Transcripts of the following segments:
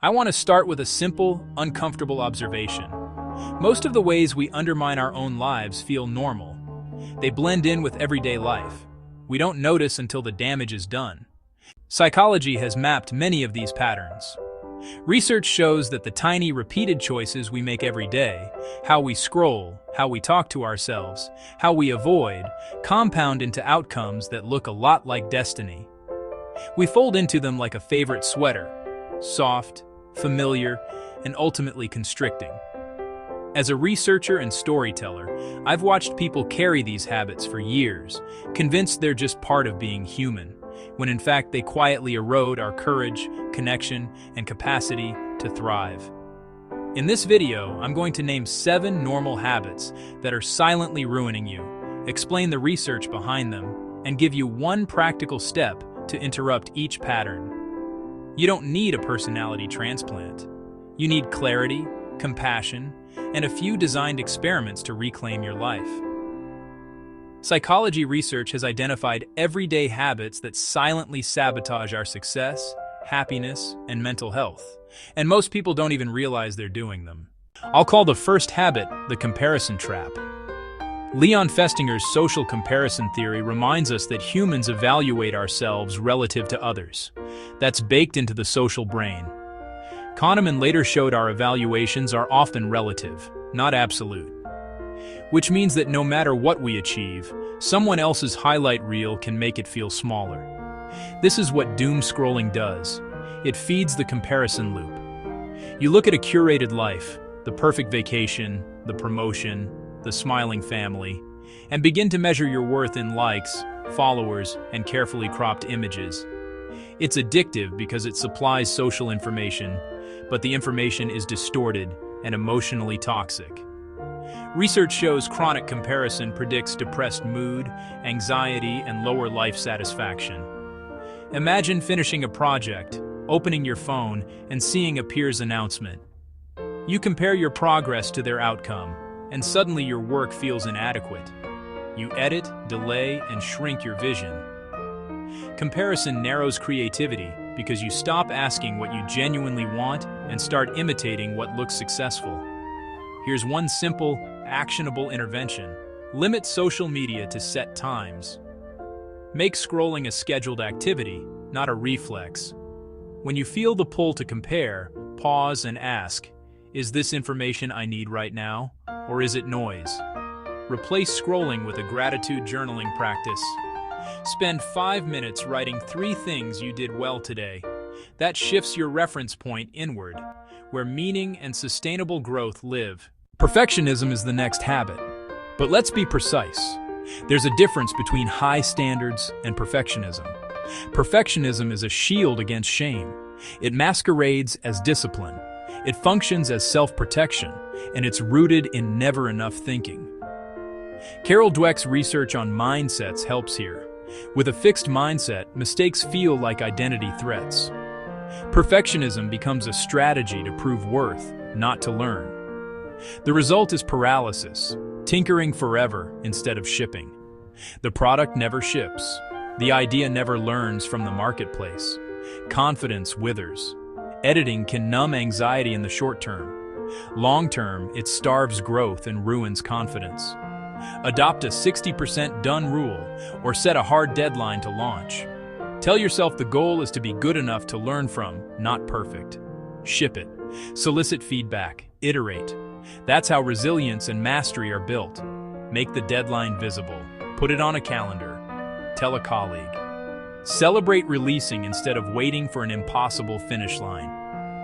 I want to start with a simple, uncomfortable observation. Most of the ways we undermine our own lives feel normal. They blend in with everyday life. We don't notice until the damage is done. Psychology has mapped many of these patterns. Research shows that the tiny, repeated choices we make every day, how we scroll, how we talk to ourselves, how we avoid, compound into outcomes that look a lot like destiny. We fold into them like a favorite sweater, soft, familiar, and ultimately constricting. As a researcher and storyteller, I've watched people carry these habits for years, convinced they're just part of being human, when in fact they quietly erode our courage, connection, and capacity to thrive. In this video, I'm going to name 7 normal habits that are silently ruining you, explain the research behind them, and give you one practical step to interrupt each pattern. You don't need a personality transplant. You need clarity, compassion, and a few designed experiments to reclaim your life. Psychology research has identified everyday habits that silently sabotage our success, happiness, and mental health, and most people don't even realize they're doing them. I'll call the first habit the comparison trap. Leon Festinger's social comparison theory reminds us that humans evaluate ourselves relative to others. That's baked into the social brain. Kahneman later showed our evaluations are often relative, not absolute. Which means that no matter what we achieve, someone else's highlight reel can make it feel smaller. This is what doom scrolling does. It feeds the comparison loop. You look at a curated life, the perfect vacation, the promotion, the smiling family, and begin to measure your worth in likes, followers, and carefully cropped images. It's addictive because it supplies social information, but the information is distorted and emotionally toxic. Research shows chronic comparison predicts depressed mood, anxiety, and lower life satisfaction. Imagine finishing a project, opening your phone, and seeing a peer's announcement. You compare your progress to their outcome, and suddenly your work feels inadequate. You edit, delay, and shrink your vision. Comparison narrows creativity because you stop asking what you genuinely want and start imitating what looks successful. Here's one simple, actionable intervention. Limit social media to set times. Make scrolling a scheduled activity, not a reflex. When you feel the pull to compare, pause and ask, is this information I need right now, or is it noise? Replace scrolling with a gratitude journaling practice. Spend 5 minutes writing 3 things you did well today. That shifts your reference point inward, where meaning and sustainable growth live. Perfectionism is the next habit. But let's be precise. There's a difference between high standards and perfectionism. Perfectionism is a shield against shame. It masquerades as discipline. It functions as self-protection, and it's rooted in never enough thinking. Carol Dweck's research on mindsets helps here. With a fixed mindset, mistakes feel like identity threats. Perfectionism becomes a strategy to prove worth, not to learn. The result is paralysis, tinkering forever instead of shipping. The product never ships. The idea never learns from the marketplace. Confidence withers. Editing can numb anxiety in the short term. Long term, it starves growth and ruins confidence. Adopt a 60% done rule or set a hard deadline to launch. Tell yourself the goal is to be good enough to learn from, not perfect. Ship it. Solicit feedback. Iterate. That's how resilience and mastery are built. Make the deadline visible. Put it on a calendar. Tell a colleague. Celebrate releasing instead of waiting for an impossible finish line.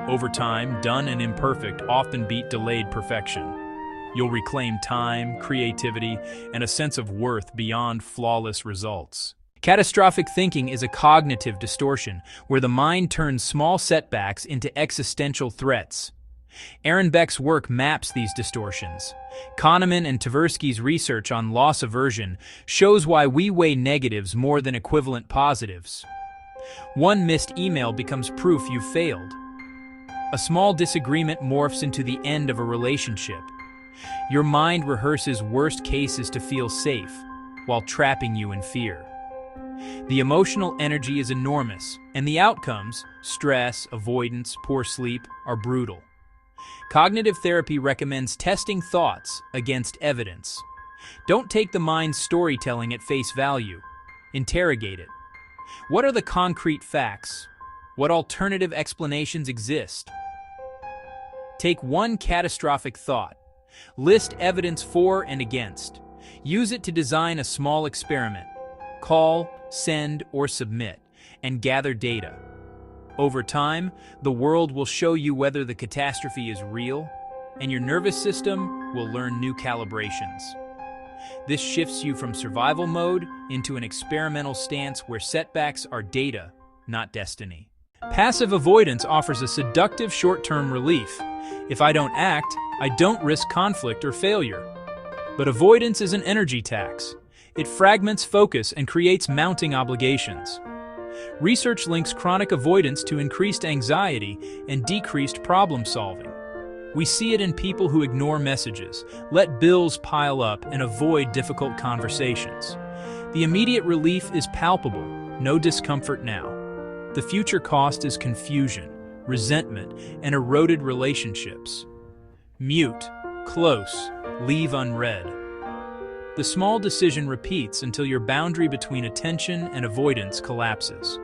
Over time, done and imperfect often beat delayed perfection. You'll reclaim time, creativity, and a sense of worth beyond flawless results. Catastrophic thinking is a cognitive distortion where the mind turns small setbacks into existential threats. Aaron Beck's work maps these distortions. Kahneman and Tversky's research on loss aversion shows why we weigh negatives more than equivalent positives. One missed email becomes proof you've failed. A small disagreement morphs into the end of a relationship. Your mind rehearses worst cases to feel safe, while trapping you in fear. The emotional energy is enormous, and the outcomes, stress, avoidance, poor sleep, are brutal. Cognitive therapy recommends testing thoughts against evidence. Don't take the mind's storytelling at face value. Interrogate it. What are the concrete facts? What alternative explanations exist? Take one catastrophic thought. List evidence for and against. Use it to design a small experiment. Call, send, or submit, and gather data. Over time, the world will show you whether the catastrophe is real, and your nervous system will learn new calibrations. This shifts you from survival mode into an experimental stance where setbacks are data, not destiny. Passive avoidance offers a seductive short-term relief. If I don't act, I don't risk conflict or failure. But avoidance is an energy tax. It fragments focus and creates mounting obligations. Research links chronic avoidance to increased anxiety and decreased problem solving. We see it in people who ignore messages, let bills pile up, and avoid difficult conversations. The immediate relief is palpable, no discomfort now. The future cost is confusion, resentment, and eroded relationships. Mute, close, leave unread. The small decision repeats until your boundary between attention and avoidance collapses.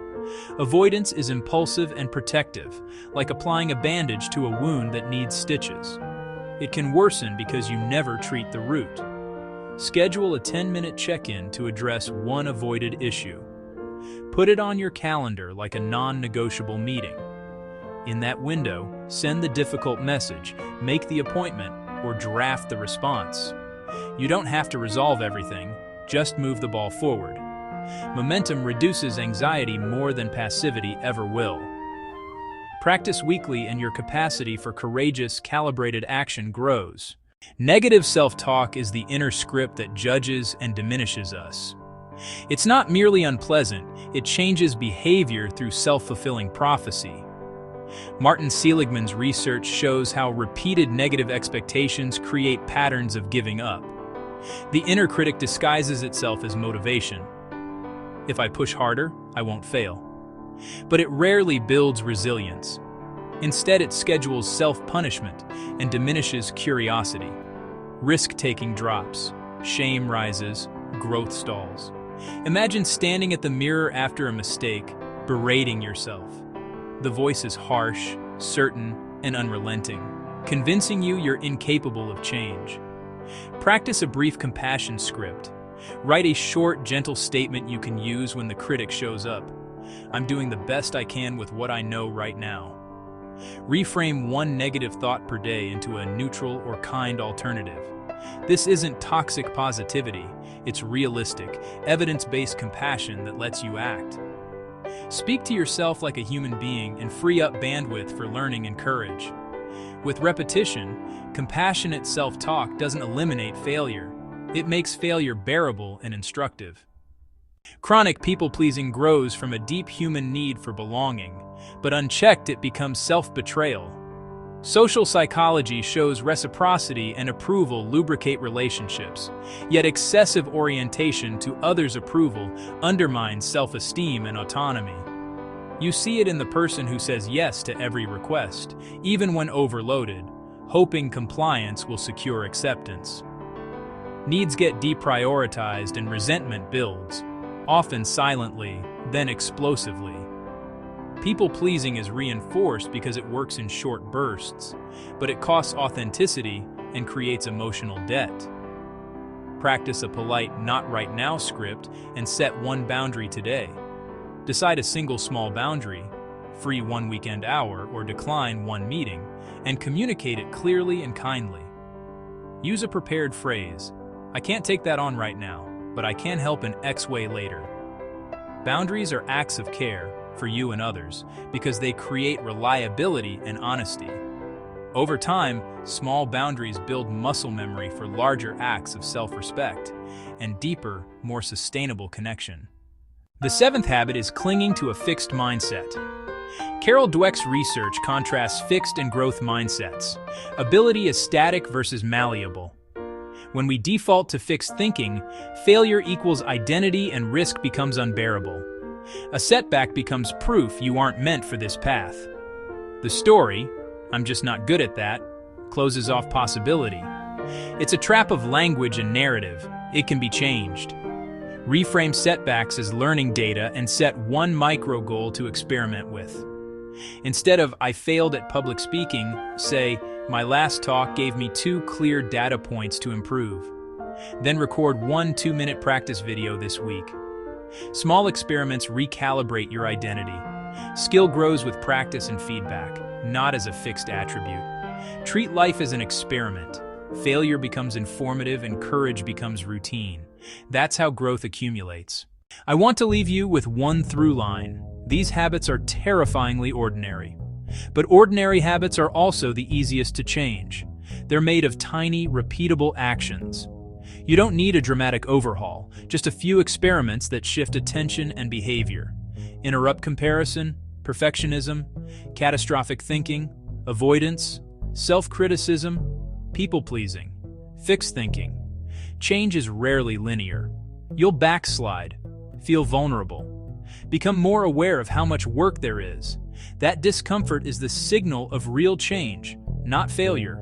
Avoidance is impulsive and protective, like applying a bandage to a wound that needs stitches. It can worsen because you never treat the root. Schedule a 10-minute check-in to address one avoided issue. Put it on your calendar like a non-negotiable meeting. In that window, send the difficult message, make the appointment, or draft the response. You don't have to resolve everything, just move the ball forward. Momentum reduces anxiety more than passivity ever will. Practice weekly and your capacity for courageous, calibrated action grows. Negative self-talk is the inner script that judges and diminishes us. It's not merely unpleasant, it changes behavior through self-fulfilling prophecy. Martin Seligman's research shows how repeated negative expectations create patterns of giving up. The inner critic disguises itself as motivation. If I push harder, I won't fail. But it rarely builds resilience. Instead, it schedules self-punishment and diminishes curiosity. Risk-taking drops, shame rises, growth stalls. Imagine standing at the mirror after a mistake, berating yourself. The voice is harsh, certain, and unrelenting, convincing you you're incapable of change. Practice a brief compassion script. Write a short, gentle statement you can use when the critic shows up. I'm doing the best I can with what I know right now. Reframe one negative thought per day into a neutral or kind alternative. This isn't toxic positivity, it's realistic, evidence-based compassion that lets you act. Speak to yourself like a human being and free up bandwidth for learning and courage. With repetition, compassionate self-talk doesn't eliminate failure. It makes failure bearable and instructive. Chronic people-pleasing grows from a deep human need for belonging, but unchecked it becomes self-betrayal. Social psychology shows reciprocity and approval lubricate relationships, yet excessive orientation to others' approval undermines self-esteem and autonomy. You see it in the person who says yes to every request, even when overloaded, hoping compliance will secure acceptance. Needs get deprioritized and resentment builds, often silently, then explosively. People-pleasing is reinforced because it works in short bursts, but it costs authenticity and creates emotional debt. Practice a polite "not right now" script and set one boundary today. Decide a single small boundary, free one weekend hour or decline one meeting, and communicate it clearly and kindly. Use a prepared phrase, "I can't take that on right now, but I can help in X way later." Boundaries are acts of care for you and others because they create reliability and honesty. Over time, small boundaries build muscle memory for larger acts of self-respect and deeper, more sustainable connection. The seventh habit is clinging to a fixed mindset. Carol Dweck's research contrasts fixed and growth mindsets. Ability is static versus malleable. When we default to fixed thinking, failure equals identity and risk becomes unbearable. A setback becomes proof you aren't meant for this path. The story, "I'm just not good at that," closes off possibility. It's a trap of language and narrative. It can be changed. Reframe setbacks as learning data and set one micro goal to experiment with. Instead of "I failed at public speaking," say, "My last talk gave me 2 clear data points to improve." Then record 1 2-minute practice video this week. Small experiments recalibrate your identity. Skill grows with practice and feedback, not as a fixed attribute. Treat life as an experiment. Failure becomes informative and courage becomes routine. That's how growth accumulates. I want to leave you with one through line. These habits are terrifyingly ordinary. But ordinary habits are also the easiest to change. They're made of tiny, repeatable actions. You don't need a dramatic overhaul, just a few experiments that shift attention and behavior. Interrupt comparison, perfectionism, catastrophic thinking, avoidance, self-criticism, people-pleasing, fixed thinking. Change is rarely linear. You'll backslide, feel vulnerable, become more aware of how much work there is. That discomfort is the signal of real change, not failure.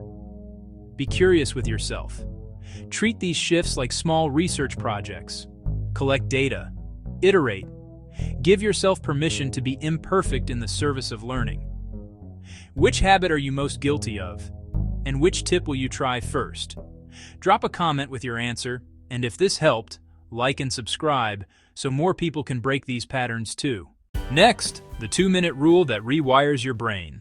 Be curious with yourself. Treat these shifts like small research projects. Collect data. Iterate. Give yourself permission to be imperfect in the service of learning. Which habit are you most guilty of? And which tip will you try first? Drop a comment with your answer, and if this helped, like and subscribe so more people can break these patterns too. Next, the 2-minute rule that rewires your brain.